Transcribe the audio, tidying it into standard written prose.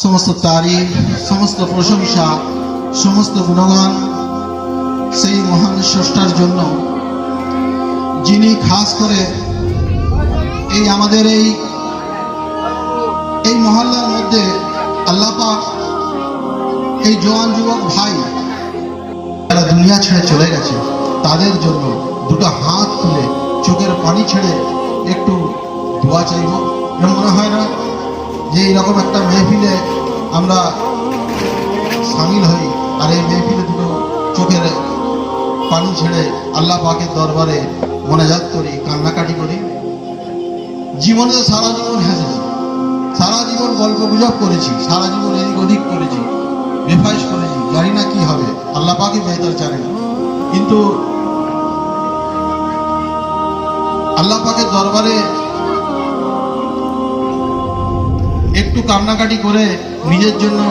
সমস্ত তারিফ, সমস্ত প্রশংসা, সমস্ত গুণগান সেই মহান স্রষ্টার জন্য, যিনি খাস করে এই আমাদের এই মহল্লার মধ্যে আল্লাহ পাক এই জওয়ান যুবক ভাই যারা দুনিয়া ছেড়ে চলে গেছে তাদের জন্য দুটো হাত তুলে চোখের পানি ছেড়ে একটু দোয়া চাইব। এরকম মনে হয় না যে এইরকম একটা মেহফিলে আমরা সামিল হই আর এই মেহফিলে দুটো চোখের পানি ছেড়ে আল্লাহ পাকের দরবারে মোনাজাত করি, কান্নাকাটি করি। জীবনে তো সারা জীবন হেসেছি, সারা জীবন গল্প গুজব করেছি, সারা জীবন এদিক ওদিক করেছি, বেফাইশ করেছি, জানি না কি হবে, আল্লাহ পাকই বেহতর জানেন। কিন্তু আল্লাহ পাকের দরবারে একটু কান্নাকাটি করে নিজের জন্য